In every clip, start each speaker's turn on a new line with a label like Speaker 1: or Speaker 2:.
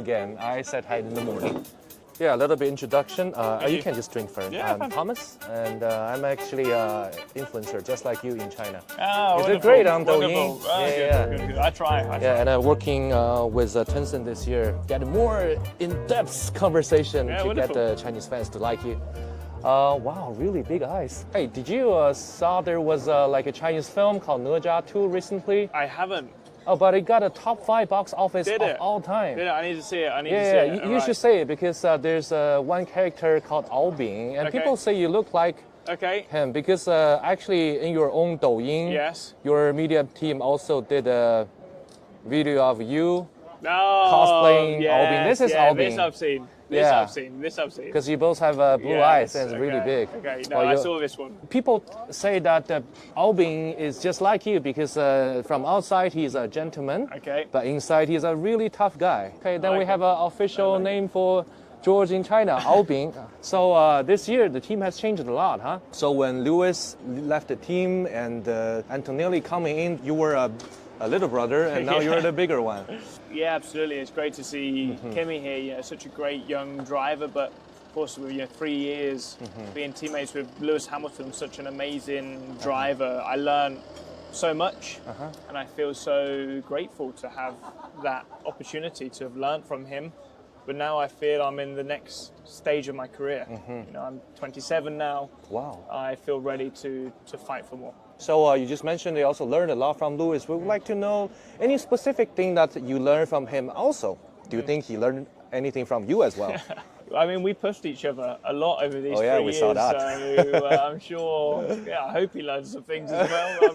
Speaker 1: Again, I said hi in the morning. Yeah, a little bit introduction. You can just drink first.
Speaker 2: Yeah,
Speaker 1: I'm Thomas, and I'm actually an influencer, just like you in China.
Speaker 2: Oh,
Speaker 1: you did great on Douyin.
Speaker 2: Oh, good. I try.
Speaker 1: Yeah, and I'm working with Tencent this year. Get more in-depth conversation to
Speaker 2: wonderful.
Speaker 1: get the Chinese fans to like you. Wow, really big eyes. Hey, did you saw there was like a Chinese film called Ne Zha 2 recently?
Speaker 2: I haven't.
Speaker 1: Oh, but it got a top 5 box office of all time.
Speaker 2: Did it? I need to see it. Yeah,
Speaker 1: you should say it because there's one character called Ao Bing, and people say you look like him because actually in your own Douyin, your media team also did a video of you cosplaying Ao Bing. This is Ao Bing.
Speaker 2: This I've seen. This I've seen.
Speaker 1: Because you both have blue eyes and it's really big.
Speaker 2: Okay, no, I saw this one.
Speaker 1: People say that Ao Bing is just like you because from outside he's a gentleman, but inside he's a really tough guy. Okay, then we have an official name for George in China, Ao Bing. So this year the team has changed a lot, huh? So when Lewis left the team and Antonelli coming in, you were a little brother, and now you're the bigger one.
Speaker 2: Yeah, absolutely. It's great to see Kimi here. Such a great young driver, but of course, with 3 years being teammates with Lewis Hamilton, such an amazing driver. I learned so much, and I feel so grateful to have that opportunity to have learned from him. But now I feel I'm in the next stage of my career. You know, I'm 27 now.
Speaker 1: Wow.
Speaker 2: I feel ready to fight for more.
Speaker 1: So you just mentioned they also learned a lot from Lewis. We would like to know any specific thing that you learned from him also. Do you think he learned anything from you as well?
Speaker 2: I mean, we pushed each other a lot over these 3 years.
Speaker 1: We saw that.
Speaker 2: So I'm sure, I hope he learned some things as well.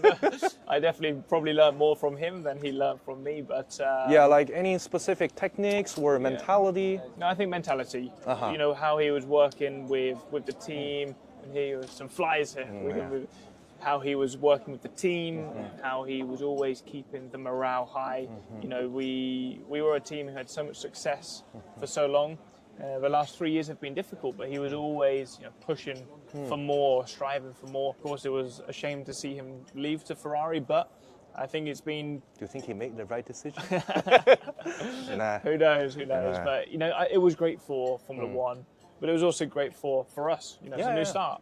Speaker 2: I definitely probably learned more from him than he learned from me. But
Speaker 1: like any specific techniques or mentality?
Speaker 2: No, I think mentality. You know, how he was working with the team. And here was some flies here. How he was working with the team, how he was always keeping the morale high. You know, we were a team who had so much success for so long. The last 3 years have been difficult, but he was always pushing for more, striving for more. Of course, it was a shame to see him leave to Ferrari, but I think it's been...
Speaker 1: Do you think he made the right decision?
Speaker 2: Nah. Who knows? But, you know, it was great for Formula One, but it was also great for us. You know, it's a new start.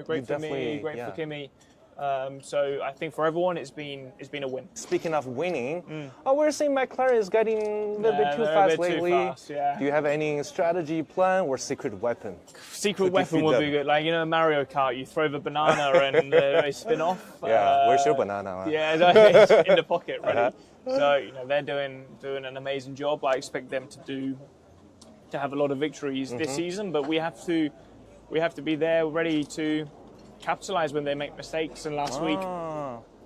Speaker 2: Great for me, great for Kimi. So I think for everyone, it's been a win.
Speaker 1: Speaking of winning, we're seeing McLaren is getting a little bit too fast lately. Do you have any strategy plan or secret weapon?
Speaker 2: Secret weapon would be good. Like, you know, Mario Kart, you throw the banana and they spin off.
Speaker 1: Where's your banana?
Speaker 2: It's in the pocket, ready. So, you know, they're doing an amazing job. I expect them to have a lot of victories this season, but we have to be there ready to capitalize when they make mistakes. And last week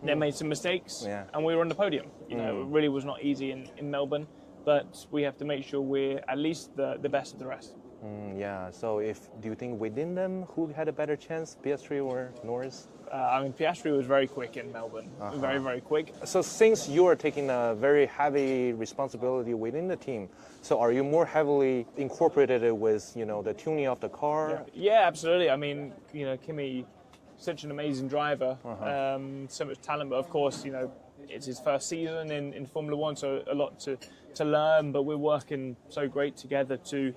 Speaker 2: they made some mistakes and we were on the podium. You know, it really was not easy in Melbourne, but we have to make sure we're at least the best of the rest.
Speaker 1: So do you think within them who had a better chance, Piastri or Norris?
Speaker 2: I mean, Piastri was very quick in Melbourne, very, very quick.
Speaker 1: So since you are taking a very heavy responsibility within the team, so are you more heavily incorporated with, you know, the tuning of the car?
Speaker 2: Yeah, absolutely. I mean, you know, Kimi, such an amazing driver, so much talent, but of course, you know, it's his first season in Formula One, so a lot to learn, but we're working so great together to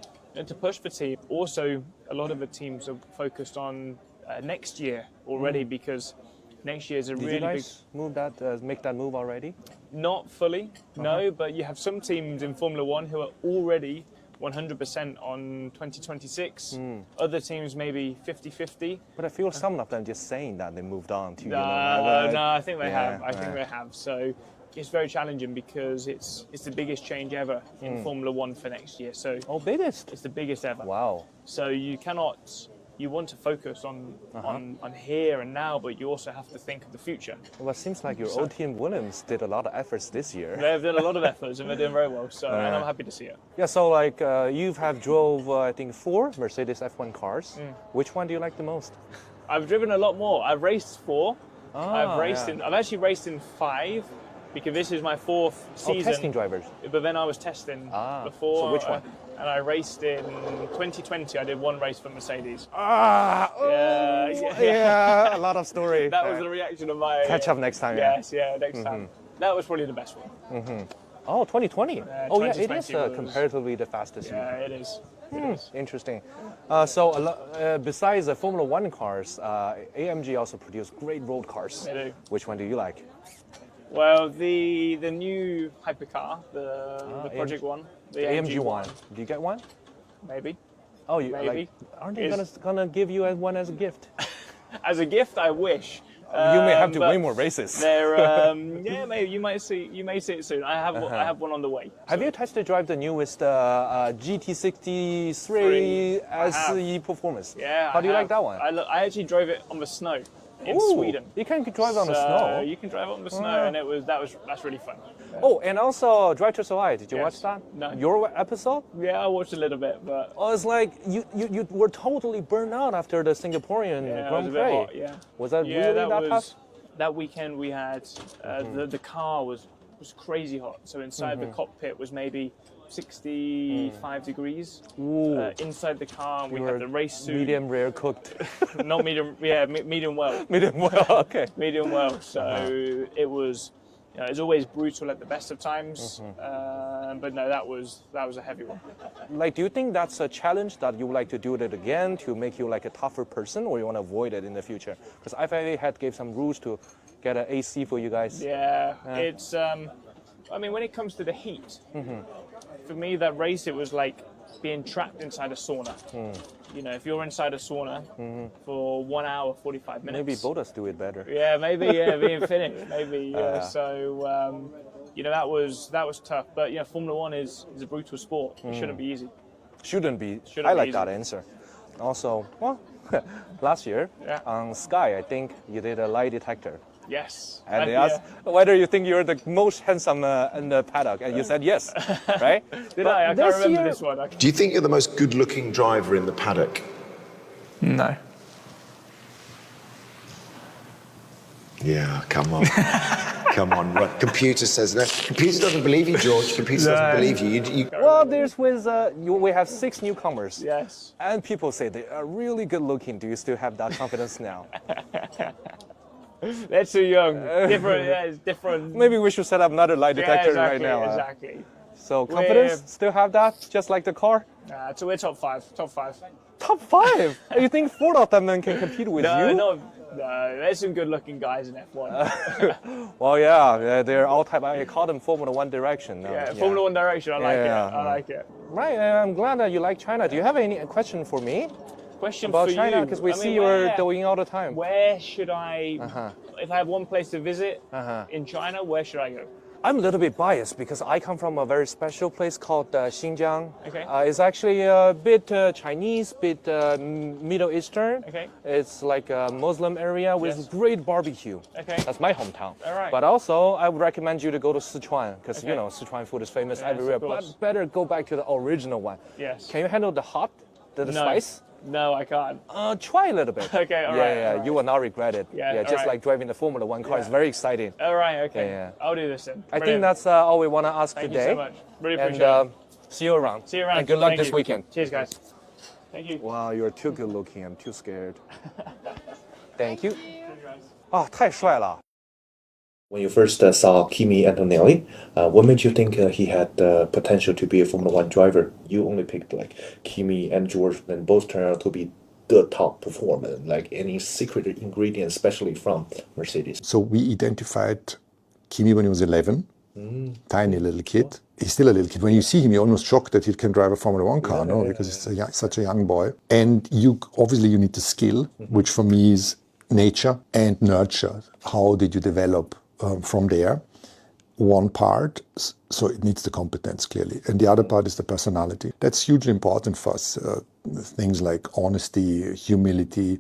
Speaker 2: push the team. Also, a lot of the teams are focused on next year already because next year is a really big...
Speaker 1: make that move already?
Speaker 2: Not fully, no, but you have some teams in Formula One who are already 100% on 2026. Other teams maybe 50-50.
Speaker 1: But I feel some of them just saying that they moved on to...
Speaker 2: No, I think they have. I think they have. So it's very challenging because it's the biggest change ever in Formula One for next year. So
Speaker 1: biggest?
Speaker 2: It's the biggest ever.
Speaker 1: Wow.
Speaker 2: So you want to focus on here and now, but you also have to think of the future.
Speaker 1: Well, it seems like your old team Williams did a lot of efforts this year.
Speaker 2: They've done a lot of efforts and they're doing very well, so and I'm happy to see it.
Speaker 1: Yeah, so like you have drove, I think, 4 Mercedes F1 cars. Which one do you like the most?
Speaker 2: I've driven a lot more. I've raced 4. I've actually raced in 5 because this is my 4th season.
Speaker 1: Testing drivers.
Speaker 2: But then I was testing before.
Speaker 1: So which one?
Speaker 2: And I raced in 2020. I did 1 race for Mercedes.
Speaker 1: A lot of story.
Speaker 2: That was the reaction of my...
Speaker 1: Catch up next time.
Speaker 2: Yes, next time. That was probably the best one.
Speaker 1: Oh, 2020. Oh, yeah, it is
Speaker 2: 2020 was-
Speaker 1: comparatively the fastest year.
Speaker 2: Yeah, it is.
Speaker 1: Interesting. Besides the Formula One cars, AMG also produce great road cars.
Speaker 2: They do.
Speaker 1: Which one do you like?
Speaker 2: Well, the new hypercar, the Project One, the
Speaker 1: AMG one. Do you get one?
Speaker 2: maybe.
Speaker 1: Oh, you
Speaker 2: Maybe.
Speaker 1: like? Aren't they gonna give you one as a gift?
Speaker 2: As a gift, I wish.
Speaker 1: You may have to
Speaker 2: but
Speaker 1: win more races.
Speaker 2: They're yeah, maybe you may see it soon. I have one on the way.
Speaker 1: Have you test drive the newest GT63 SE Performance?
Speaker 2: Yeah.
Speaker 1: How do you like that one?
Speaker 2: I actually drove it on the snow in
Speaker 1: Ooh,
Speaker 2: Sweden.
Speaker 1: You can drive on the
Speaker 2: So
Speaker 1: snow.
Speaker 2: You can drive it on the snow, and that's really fun.
Speaker 1: Oh, and also Drive to Survive. Did you
Speaker 2: Yes.
Speaker 1: watch that?
Speaker 2: No.
Speaker 1: Your episode?
Speaker 2: Yeah, I watched a little bit, but
Speaker 1: Oh, it's like you were totally burned out after the Singaporean
Speaker 2: yeah, it was
Speaker 1: Grand
Speaker 2: a bit
Speaker 1: Prix.
Speaker 2: hot. Yeah.
Speaker 1: Was that
Speaker 2: Yeah,
Speaker 1: really
Speaker 2: that
Speaker 1: that
Speaker 2: was
Speaker 1: tough?
Speaker 2: that weekend. We had the car was crazy hot. So inside the cockpit was maybe 65 degrees.
Speaker 1: Ooh.
Speaker 2: Inside the car, we
Speaker 1: You
Speaker 2: had
Speaker 1: were
Speaker 2: the race suit.
Speaker 1: medium rare cooked.
Speaker 2: Not medium. Yeah, medium well.
Speaker 1: Medium well, okay.
Speaker 2: Medium well. So it was. It's always brutal at the best of times, but no, that was a heavy one.
Speaker 1: Like, do you think that's a challenge that you would like to do it again to make you like a tougher person, or you want to avoid it in the future? Because FIA gave some rules to get an AC for you guys.
Speaker 2: Yeah, it's. I mean, when it comes to the heat, for me, that race, it was like being trapped inside a sauna. You know, if you're inside a sauna for 1 hour, 45 minutes.
Speaker 1: Maybe Bottas do it better.
Speaker 2: Yeah, maybe. Yeah, being finished. Maybe. So, you know, that was tough. But yeah, Formula One is a brutal sport. It shouldn't be easy.
Speaker 1: Shouldn't be.
Speaker 2: Shouldn't
Speaker 1: I
Speaker 2: be
Speaker 1: like
Speaker 2: easy.
Speaker 1: that answer. Also, well, last year on Sky, I think you did a lie detector.
Speaker 2: Yes.
Speaker 1: And they asked whether you think you're the most handsome in the paddock, and you said yes, right?
Speaker 2: Did I? I can't remember this one.
Speaker 3: Do you think you're the most good-looking driver in the paddock?
Speaker 2: No.
Speaker 3: Yeah, come on. Come on. Right. Computer says no. Computer doesn't believe you, George. Computer doesn't believe you.
Speaker 1: Well, we have 6 newcomers.
Speaker 2: Yes.
Speaker 1: And people say they are really good looking. Do you still have that confidence now?
Speaker 2: They're too young. Different. Yeah, it's different.
Speaker 1: Maybe we should set up another lie detector
Speaker 2: exactly,
Speaker 1: right now.
Speaker 2: Exactly.
Speaker 1: So confidence, still have that, just like the car?
Speaker 2: So we're top five. Top five.
Speaker 1: Top 5? You think 4 of them can compete with you?
Speaker 2: No, there's some good-looking guys in F1.
Speaker 1: Well, yeah, they're all type. I call them Formula One direction.
Speaker 2: Formula One direction. I like it. I like it.
Speaker 1: Right, I'm glad that you like China. Do you have any question for me
Speaker 2: Question
Speaker 1: about
Speaker 2: for
Speaker 1: China?
Speaker 2: you.
Speaker 1: Because we
Speaker 2: I
Speaker 1: see
Speaker 2: mean,
Speaker 1: you're going all the time.
Speaker 2: Where should I? If I have one place to visit in China, where should I go?
Speaker 1: I'm a little bit biased because I come from a very special place called Xinjiang.
Speaker 2: Okay.
Speaker 1: It's actually a bit Chinese, bit Middle Eastern.
Speaker 2: Okay.
Speaker 1: It's like a Muslim area with great barbecue.
Speaker 2: Okay.
Speaker 1: That's my hometown.
Speaker 2: All right.
Speaker 1: But also, I would recommend you to go to Sichuan because you know Sichuan food is famous
Speaker 2: Yes,
Speaker 1: everywhere.
Speaker 2: of course.
Speaker 1: But better go back to the original one.
Speaker 2: Yes.
Speaker 1: Can you handle the hot, the
Speaker 2: No.
Speaker 1: spice?
Speaker 2: No, I can't.
Speaker 1: Try a little bit.
Speaker 2: Okay, all right,
Speaker 1: Yeah,
Speaker 2: all right.
Speaker 1: you will not regret it.
Speaker 2: Yeah, all
Speaker 1: just
Speaker 2: right.
Speaker 1: like driving the Formula One car. It's very exciting.
Speaker 2: All right. Okay.
Speaker 1: Yeah.
Speaker 2: I'll do this then.
Speaker 1: I think
Speaker 2: Brilliant.
Speaker 1: that's all we want to ask
Speaker 2: Thank
Speaker 1: today.
Speaker 2: you so much. Really
Speaker 1: And
Speaker 2: appreciate it.
Speaker 1: see you around.
Speaker 2: See you around.
Speaker 1: And good luck
Speaker 2: Thank
Speaker 1: this
Speaker 2: you.
Speaker 1: weekend.
Speaker 2: Cheers, guys. Thank you.
Speaker 1: Wow, you're too good looking. I'm too scared. Thank you. 啊，太帅了。When you first saw Kimi Antonelli, what made you think he had the potential to be a Formula One driver? You only picked like Kimi and George, and both turned out to be the top performer. Like any secret ingredient, especially from Mercedes.
Speaker 4: So we identified Kimi when he was 11, tiny little kid. He's still a little kid. When you see him, you're almost shocked that he can drive a Formula One car, because he's such a young boy. And you need the skill, which for me is nature and nurture. How did you develop from there? One part, so it needs the competence clearly, and the other part is the personality. That's hugely important for us. Things like honesty, humility,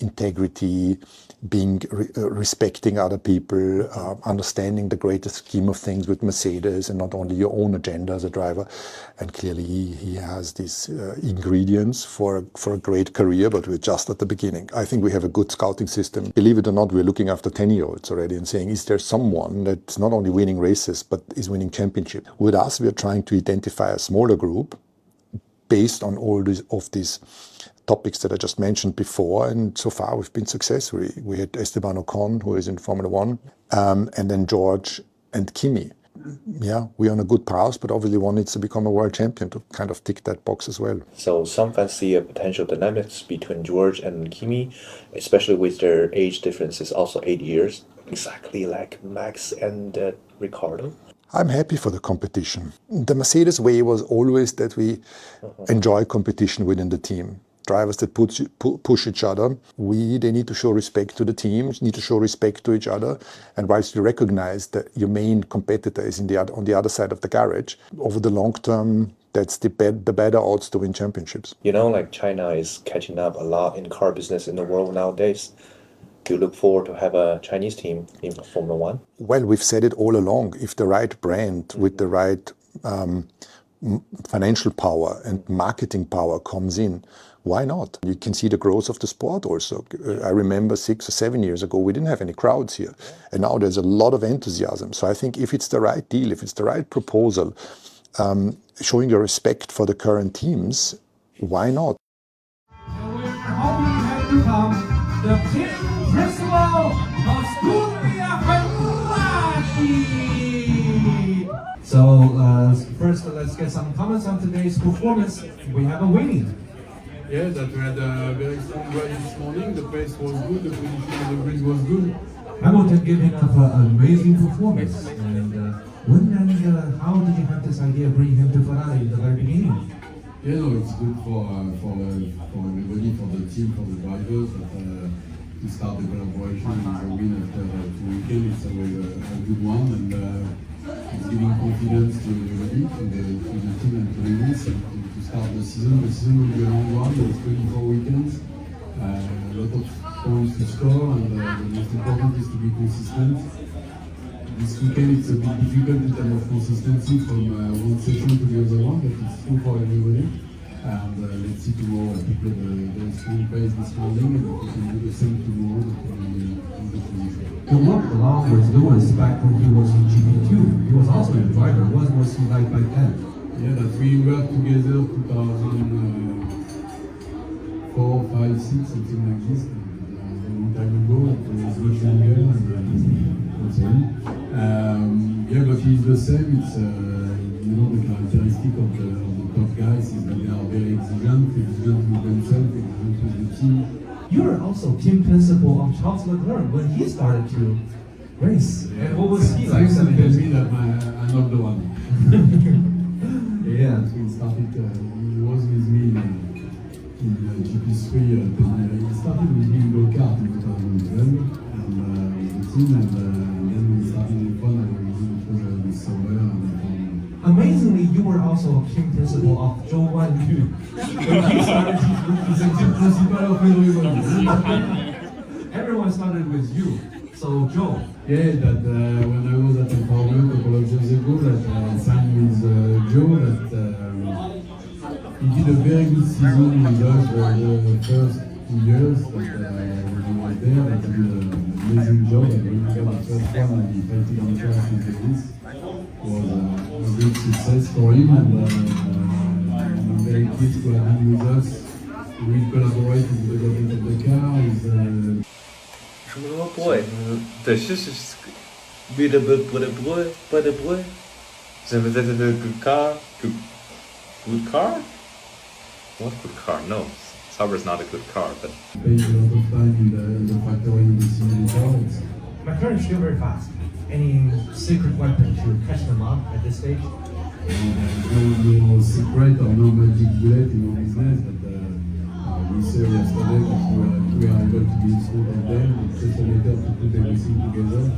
Speaker 4: integrity, being respecting other people, understanding the greater scheme of things with Mercedes and not only your own agenda as a driver. And clearly he has these ingredients for a great career, but we're just at the beginning. I think we have a good scouting system. Believe it or not, we're looking after 10-year-olds already and saying, is there someone that's not only winning races, but is winning championship? With us, we're trying to identify a smaller group based on all of these topics that I just mentioned before, and so far we've been successful. We had Esteban Ocon, who is in Formula One, and then George and Kimi. yeah, we're on a good path, but obviously one needs to become a world champion to kind of tick that box as well.
Speaker 5: So some fans see a potential dynamics between George and Kimi, especially with their age differences, also 8 years, exactly like Max and Ricardo.
Speaker 4: I'm happy for the competition. The Mercedes way was always that we enjoy competition within the team. Drivers that push each other. They need to show respect to the teams, need to show respect to each other. And whilst you recognize that your main competitor is on the other side of the garage, over the long term, that's the better odds to win championships.
Speaker 5: You know, like China is catching up a lot in car business in the world nowadays. Do you look forward to have a Chinese team in Formula One?
Speaker 4: Well, we've said it all along. If the right brand with the right financial power and marketing power comes in, why not? You can see the growth of the sport also. I remember 6 or 7 years ago, we didn't have any crowds here. And now there's a lot of enthusiasm. So I think if it's the right deal, if it's the right proposal, showing your respect for the current teams, why not?
Speaker 6: The King Principal of Scuderia Ferrari. So first, let's get some comments on today's performance. We have a winning.
Speaker 7: Yeah, that we had a very strong ride this morning. The pace was good, the position of the grid was good.
Speaker 6: Hamilton giving up an amazing performance. And how did you have this idea of bringing him to Ferrari in the very beginning?
Speaker 7: Yeah, no, it's good for everybody, for the team, for the drivers, to start the collaboration with a win after 2 weekends. It's always a good one, and it's giving confidence to everybody, to the team and to Lewis, to start the season. The season will be a long one, it's 24 weekends, a lot of points to score, and the most important is to be consistent. This weekend it's a bit difficult in terms of consistency from one session to the other one, but it's true for everybody. And let's see tomorrow. I think the strong pace this morning, and we can do the same tomorrow.
Speaker 6: You worked along with Lewis back when he was in GP2. He was also a driver. What was he like back then?
Speaker 7: Yeah, that we worked together 2004, 5, 6, something like this. A long time ago, it was much younger. Yeah, but he's the same. It's you know, the characteristic of the top guys is that they are very exigent with themselves, exigent with the team.
Speaker 6: You were also team principal of Charles Leclerc when he started to race.
Speaker 7: Yeah.
Speaker 6: And what was he like?
Speaker 7: Tell me that I'm not the one.
Speaker 6: Yeah.
Speaker 7: He started. He was with me in GP3. He started with me in go-kart in 2012 and with the team, and then we started in fun and with summer.
Speaker 6: Amazingly, you were also a team principal of Zhou Wanyu. When he started, he's a team principal of everybody. Everyone started with you. So, Joe.
Speaker 7: Yeah, that when I was at Empowerment a couple of years ago, that I signed with Joe, that he did a very good season with us the first 2 years that when he was there. That he did an amazing job. I remember the first one and he fighted on track with the race. Was a great success for him, and I'm very pleased to have him with us. We collaborate with the development of the car.
Speaker 5: 什么 boy? This is with a boy. The good car. Good car? What good car? No, Sauber is not a good car, but.
Speaker 7: Spend a lot of time in the factory in the simulator.
Speaker 6: My car is still very fast. Any secret weapon to catch them up at this stage?
Speaker 7: No secret or no magic bullet in our business, but we said yesterday that we are able to be in front of them. It's just a matter to put everything together.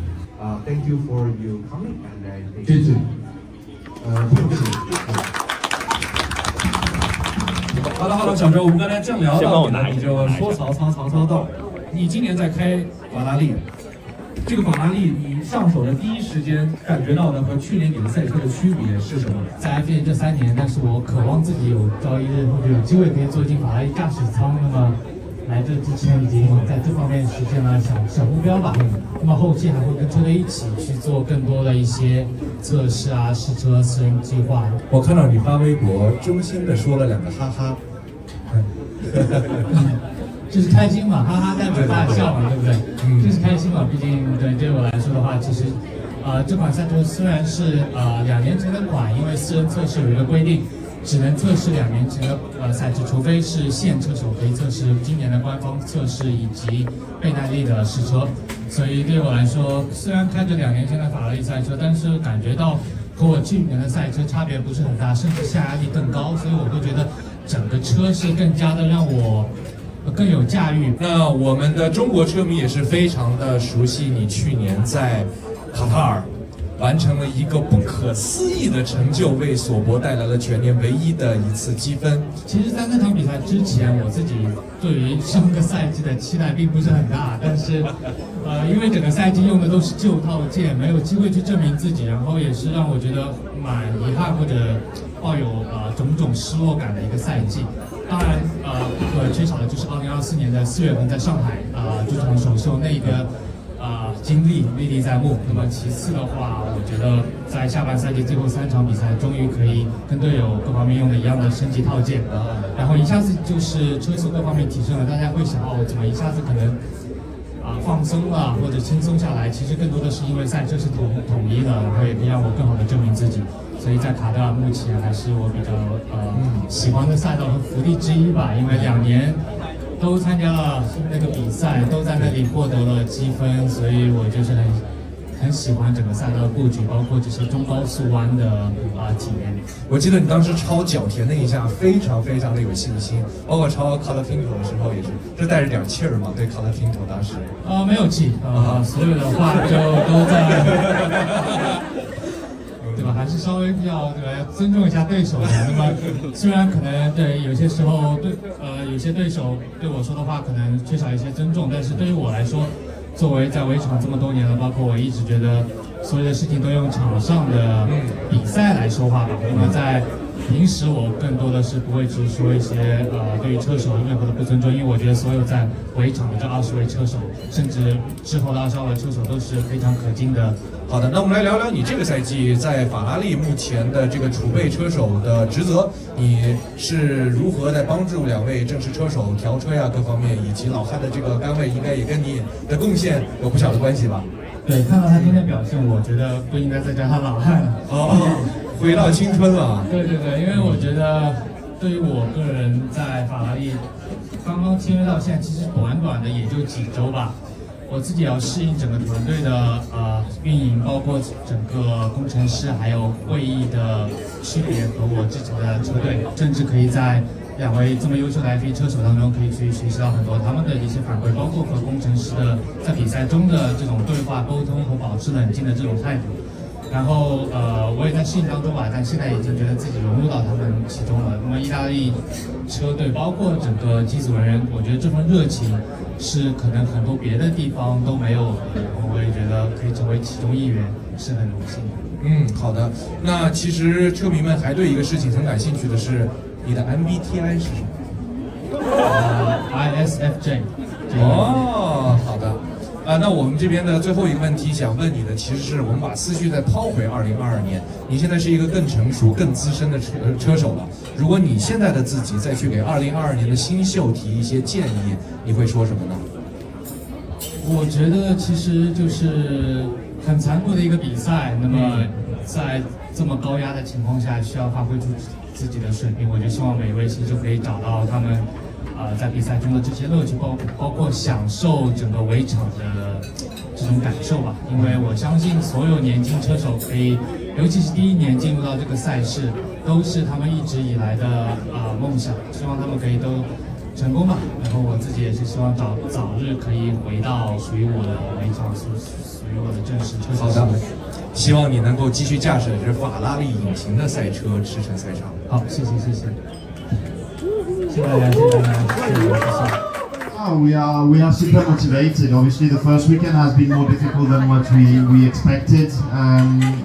Speaker 6: Thank you for your comment, and I think.
Speaker 7: 谢谢。
Speaker 8: 好了，小周，我们刚才正聊到你就说曹操到，你今年在开法拉利。这个法拉利，你上手的第一时间感觉到的和去年你的赛车的区别是什么？
Speaker 9: 在 F1 这3年，但是我渴望自己有朝一日或者有机会可以坐进法拉利驾驶舱。那么来这之前已经在这方面实现了小目标吧。那么后期还会跟车队一起去做更多的一些测试啊、试车、私人计划。
Speaker 8: 我看到你发微博，衷心的说了2个哈哈。
Speaker 9: 就是开心嘛，哈哈带着大家笑嘛，对不对？就是开心嘛，毕竟对我来说的话，其实这款赛车虽然是2年前的款，因为私人测试有一个规定，只能测试2年前的赛制，除非是现车手可以测试今年的官方测试以及倍耐力的试车。所以对我来说，虽然开着2年前的法拉利赛车，但是感觉到和我去年的赛车差别不是很大，甚至下压力更高，所以我会觉得整个车是更加的让我更有驾驭。
Speaker 8: 那我们的中国车迷也是非常的熟悉你去年在卡塔尔完成了一个不可思议的成就，为索博带来了全年唯一的一次积分。
Speaker 9: 其实，在那场比赛之前，我自己对于上个赛季的期待并不是很大，但是，因为整个赛季用的都是旧套件，没有机会去证明自己，然后也是让我觉得蛮遗憾或者抱有种种失落感的一个赛季。当然，不可缺少的就是2024年的4月份在上海主场首秀那个。经历历历在目。那么其次的话，我觉得在下半赛季最后3场比赛，终于可以跟队友各方面用的一样的升级套件，然后一下子就是车速各方面提升了。大家会想怎么一下子可能放松了或者轻松下来？其实更多的是因为赛车是统一的，然后也可以让我更好的证明自己。所以在卡塔尔目前还是我比较喜欢的赛道和福地之一吧，因为2年。都参加了那个比赛，都在那里获得了积分，所以我就是很喜欢整个赛道的布局，包括这些中高速弯的体验。
Speaker 8: 我记得你当时超角田那一下非常非常的有信心，包括超卡拉汀头的时候也是，这带着点气儿嘛？对卡拉汀头当时
Speaker 9: 没有气所有的话就都在。对吧？还是稍微要尊重一下对手的。那么虽然可能对有些时候有些对手对我说的话可能缺少一些尊重，但是对于我来说，作为在围场这么多年了，包括我一直觉得所有的事情都用场上的比赛来说话吧。那么在平时我更多的是不会去说一些对于车手任何的不尊重，因为我觉得所有在围场的这20位车手，甚至之后的22位车手都是非常可敬的。
Speaker 8: 好的，那我们来聊聊你这个赛季在法拉利目前的这个储备车手的职责，你是如何在帮助2位正式车手调车呀各方面，以及老汉的这个杆位应该也跟你的贡献有不小的关系吧？
Speaker 9: 对，看到他今天表现，我觉得不应该再叫他老汉了。
Speaker 8: 回到青春了。
Speaker 9: 对，因为我觉得对于我个人在法拉利刚刚签约到现在，其实短的也就几周吧。我自己要适应整个团队的运营，包括整个工程师还有会议的区别和我之前的车队，甚至可以在2位这么优秀的 F1 车手当中，可以去学习到很多他们的一些反馈，包括和工程师的在比赛中的这种对话沟通和保持冷静的这种态度。然后我也在适应当中吧，但现在已经觉得自己融入到他们其中了。那么意大利车队包括整个机组人员，我觉得这份热情是可能很多别的地方都没有的。然后我也觉得可以成为其中一员是很荣幸的。
Speaker 8: 好的。那其实车迷们还对一个事情很感兴趣的是，你的 MBTI 是什么
Speaker 9: ？ISFJ。
Speaker 8: 好的。那我们这边的最后一个问题想问你的，其实是我们把思绪再抛回2022年，你现在是一个更成熟、更资深的车手了。如果你现在的自己再去给2022年的新秀提一些建议，你会说什么呢？
Speaker 9: 我觉得其实就是很残酷的一个比赛，那么在这么高压的情况下，需要发挥出自己的水平。我就希望每一位新秀可以找到他们在比赛中的这些乐趣，包括享受整个围场的这种感受吧。因为我相信所有年轻车手可以，尤其是第1年进入到这个赛事，都是他们一直以来的梦想。希望他们可以都成功吧。然后我自己也是希望早日可以回到属于我的围场，属于我的正式车手行列。
Speaker 8: 希望你能够继续驾驶着法拉利引擎的赛车驰骋赛场。
Speaker 9: 好，谢谢。
Speaker 10: We are super motivated. Obviously, the first weekend has been more difficult than what we expected,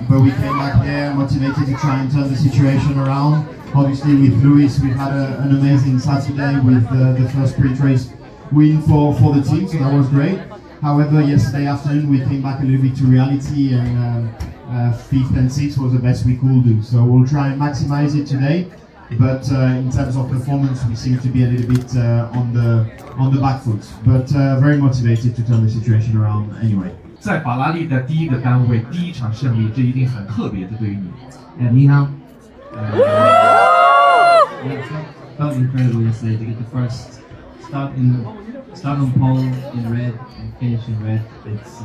Speaker 10: but we came back here motivated to try and turn the situation around. Obviously, with Luis, we've had an amazing Saturday with the first sprint race win for the team, so that was great. However, yesterday afternoon we came back a little bit to reality, and 5th and 6th was the best we could do. So we'll try and maximize it today. But in terms of performance, we seem to be a little bit on the back foot. But very motivated to turn the situation around anyway.
Speaker 8: 在法拉利的第一个单位，第一场胜利，这一定很特别的对于你。
Speaker 11: 你好。Felt incredible yesterday to get the first start on pole in red and finish in red. It's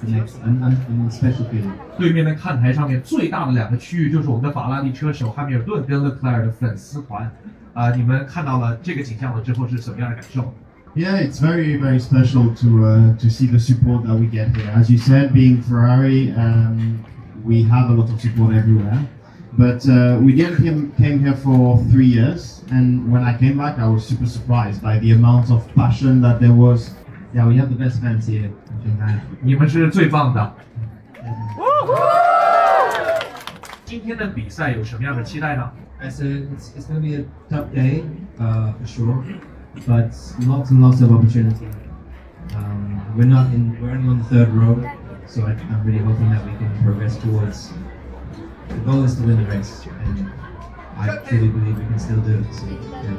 Speaker 11: the next an special feeling.
Speaker 8: 对面的看台上面最大的2个区域就是我们的法拉利车手汉密尔顿跟勒克莱尔的粉丝团。你们看到了这个景象了之后是什么样的感受？
Speaker 10: Yeah, it's very, very special to see the support that we get here. As you said, being Ferrari, we have a lot of support everywhere. But we didn't came here for 3 years, and when I came back, I was super surprised by the amount of passion that there was.
Speaker 11: Yeah, we have the best fans here.
Speaker 8: 你们是最棒的。今天的比赛有什么样的期待呢？
Speaker 11: So it's going to be a tough day, for sure, but lots and lots of opportunity. We're only on the 3rd row, so I'm really hoping that we can progress towards. The goal is to win the race, and I truly believe we can still do it. So, yeah.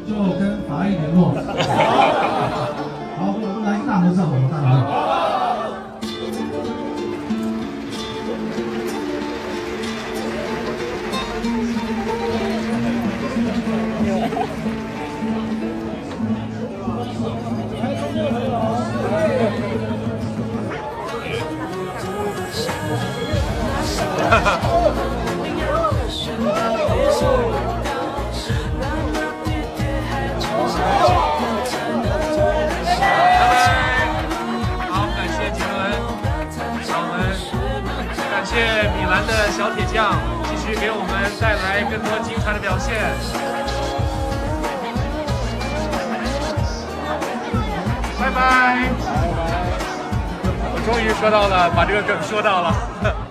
Speaker 9: 就跟法拉利联络。好，我们来一个大合照，我们大合照。
Speaker 8: 谢米兰的小铁匠，继续给我们带来更多精彩的表现。拜拜！我终于说到了，把这个梗说到了。